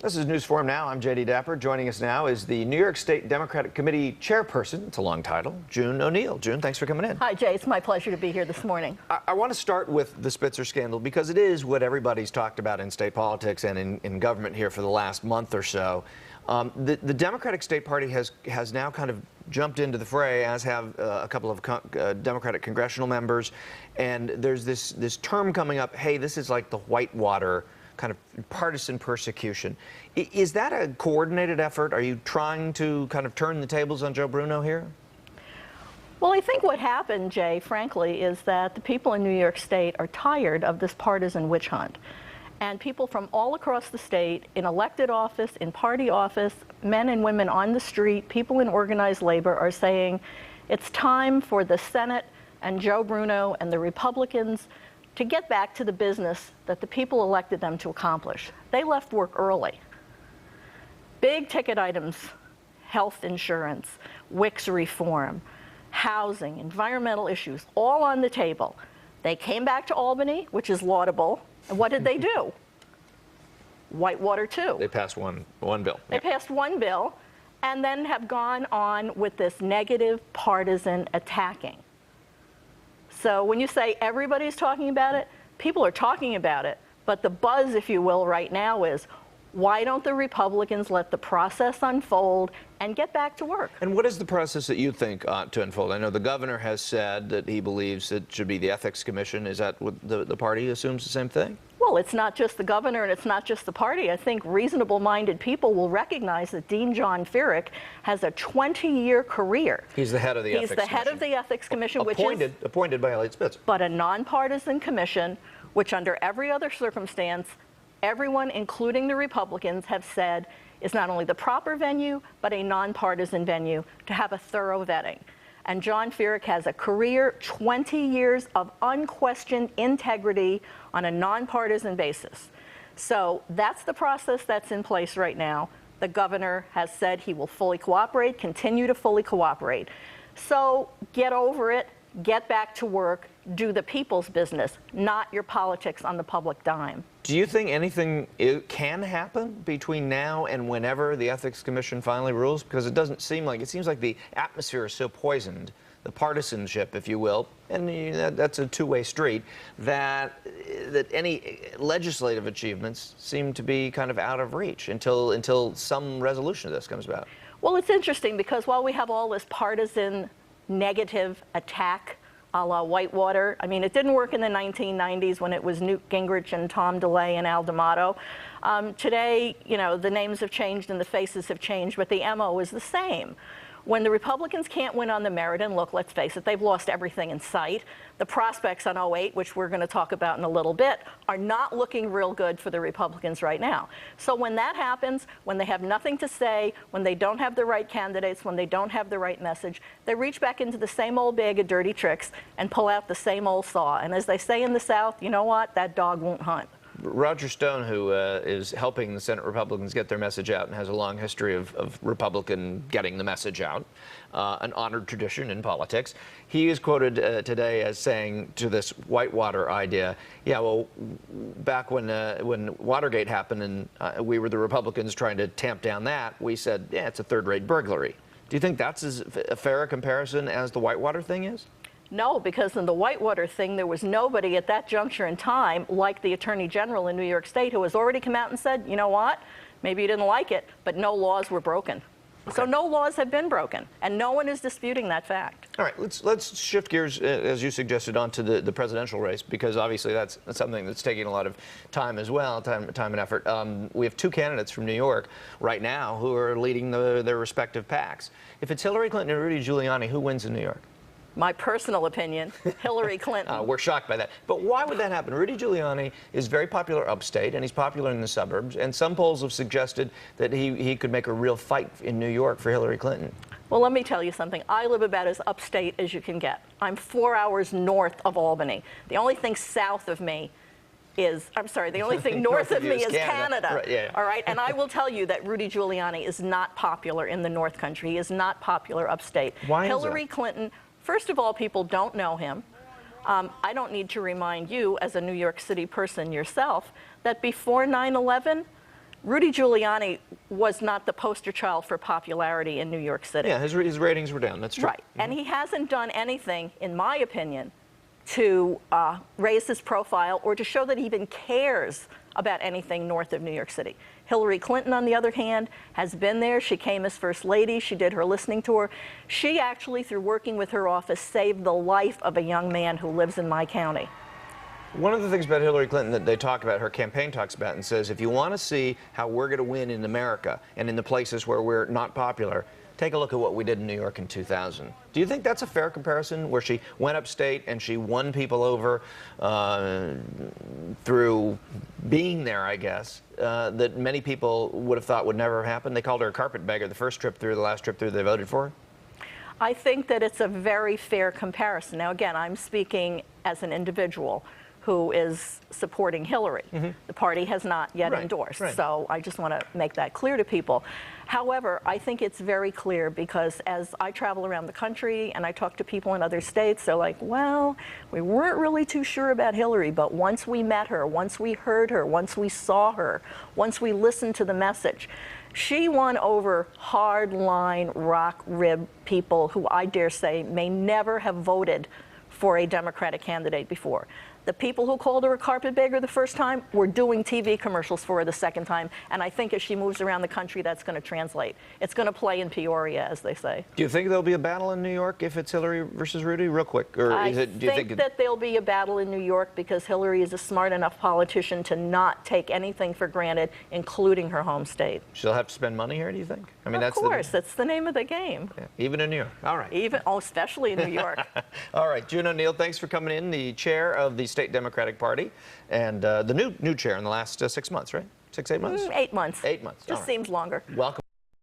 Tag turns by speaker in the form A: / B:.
A: This is Newsforum Now. I'm J.D. Dapper. Joining us now is the New York State Democratic Committee chairperson. It's a long title, June O'Neill. June, thanks for coming in.
B: Hi, Jay. It's my pleasure to be here this morning.
A: I want to start with the Spitzer scandal because it is what everybody's talked about in state politics and in government here for the last month or so. The Democratic State Party has now kind of jumped into the fray, as have a couple of Democratic congressional members. And there's this term coming up, hey, this is like the Whitewater kind of partisan persecution. Is that a coordinated effort? Are you trying to kind of turn the tables on Joe Bruno here?
B: Well, I think what happened, Jay, frankly, is that the people in New York State are tired of this partisan witch hunt. And people from all across the state, in elected office, in party office, men and women on the street, people in organized labor are saying it's time for the Senate and Joe Bruno and the Republicans to get back to the business that the people elected them to accomplish. They left work early. Big ticket items, health insurance, WICS reform, housing, environmental issues, all on the table. They came back to Albany, which is laudable, and what did they do? Whitewater 2.
A: They passed one bill.
B: They passed one bill and then have gone on with this negative partisan attacking. So when you say everybody's talking about it, people are talking about it. But the buzz, if you will, right now is, why don't the Republicans let the process unfold and get back to work?
A: And what is the process that you think ought to unfold? I know the governor has said that he believes it should be the Ethics Commission. Is that what the party assumes the same thing?
B: Well, it's not just the governor and it's not just the party. I think reasonable-minded people will recognize that Dean John Fierich has a 20-year career.
A: He's the head of the Ethics Commission.
B: He's the head of the Ethics Commission, which is
A: appointed by Eliot Spitzer.
B: But a nonpartisan commission, which under every other circumstance, everyone, including the Republicans, have said is not only the proper venue, but a nonpartisan venue to have a thorough vetting. And John Fierich has a career, 20 years of unquestioned integrity on a nonpartisan basis. So that's the process that's in place right now. The governor has said he will fully cooperate, continue to fully cooperate. So get over it, get back to work, do the people's business, not your politics on the public dime.
A: Do you think anything can happen between now and whenever the Ethics Commission finally rules? Because it seems like the atmosphere is so poisoned, the partisanship, if you will, and that's a two-way street, that any legislative achievements seem to be kind of out of reach until some resolution of this comes about.
B: Well, it's interesting because while we have all this partisan negative attack a la Whitewater. I mean, it didn't work in the 1990s when it was Newt Gingrich and Tom DeLay and Al D'Amato. Today, you know, the names have changed and the faces have changed, but the MO is the same. When the Republicans can't win on the merit, and look, let's face it, they've lost everything in sight. The prospects on 08, which we're going to talk about in a little bit, are not looking real good for the Republicans right now. So when that happens, when they have nothing to say, when they don't have the right candidates, when they don't have the right message, they reach back into the same old bag of dirty tricks and pull out the same old saw. And as they say in the South, you know what? That dog won't hunt.
A: Roger Stone, who is helping the Senate Republicans get their message out and has a long history of Republican getting the message out, an honored tradition in politics, he is quoted today as saying to this Whitewater idea, yeah, well, back when Watergate happened and we were the Republicans trying to tamp down that, we said, yeah, it's a third-rate burglary. Do you think that's as fair a comparison as the Whitewater thing is?
B: No, because in the Whitewater thing, there was nobody at that juncture in time like the Attorney General in New York State who has already come out and said, you know what, maybe you didn't like it, but no laws were broken. Okay. So no laws have been broken, and no one is disputing that fact.
A: All right, let's shift gears, as you suggested, onto the presidential race, because obviously that's something that's taking a lot of time as well, time and effort. We have two candidates from New York right now who are leading their respective PACs. If it's Hillary Clinton and Rudy Giuliani, who wins in New York?
B: My personal opinion, Hillary Clinton.
A: We're shocked by that. But why would that happen? Rudy Giuliani is very popular upstate, and he's popular in the suburbs, and some polls have suggested that he could make a real fight in New York for Hillary Clinton.
B: Well, let me tell you something. I live about as upstate as you can get. I'm 4 hours north of Albany. The only thing south of me is, I'm sorry, the only thing north of me is Canada.
A: Right, yeah.
B: All right, and I will tell you that Rudy Giuliani is not popular in the North Country. He is not popular upstate.
A: Why is
B: Hillary
A: that?
B: Clinton, first of all, people don't know him. I don't need to remind you, as a New York City person yourself, that before 9/11, Rudy Giuliani was not the poster child for popularity in New York City.
A: Yeah, his ratings were down. That's true.
B: Right. And he hasn't done anything, in my opinion, to raise his profile or to show that he even cares about anything north of New York City. Hillary Clinton, on the other hand, has been there. She came as First Lady. She did her listening tour. She actually, through working with her office, saved the life of a young man who lives in my county.
A: One of the things about Hillary Clinton that they talk about, her campaign talks about, and says, if you want to see how we're going to win in America and in the places where we're not popular, take a look at what we did in New York in 2000. Do you think that's a fair comparison, where she went upstate and she won people over through being there, I guess, that many people would have thought would never happen? They called her a carpetbagger the first trip through, the last trip through they voted for her?
B: I think that it's a very fair comparison. Now, again, I'm speaking as an individual who is supporting Hillary. The party has not yet endorsed, so I just want to make that clear to people. However, I think it's very clear, because as I travel around the country and I talk to people in other states, they're like, well, we weren't really too sure about Hillary, but once we met her, once we heard her, once we saw her, once we listened to the message, she won over hardline, rock-rib people who I dare say may never have voted for a Democratic candidate before. The people who called her a carpetbagger the first time were doing TV commercials for her the second time, and I think as she moves around the country, that's going to translate. It's going to play in Peoria, as they say.
A: Do you think there'll be a battle in New York if it's Hillary versus Rudy, real quick? Or
B: I think that there'll be a battle in New York, because Hillary is a smart enough politician to not take anything for granted, including her home state.
A: She'll have to spend money here, do you think? I mean,
B: Of course, that's the name of the game.
A: Yeah, even in New York. All right.
B: Especially in New York.
A: All right, June O'Neill, thanks for coming in, the chair of the State Democratic Party, and the new chair in the last 6 months, right? 6, 8 months?
B: 8 months.
A: 8 months.
B: Just seems longer.
A: Welcome.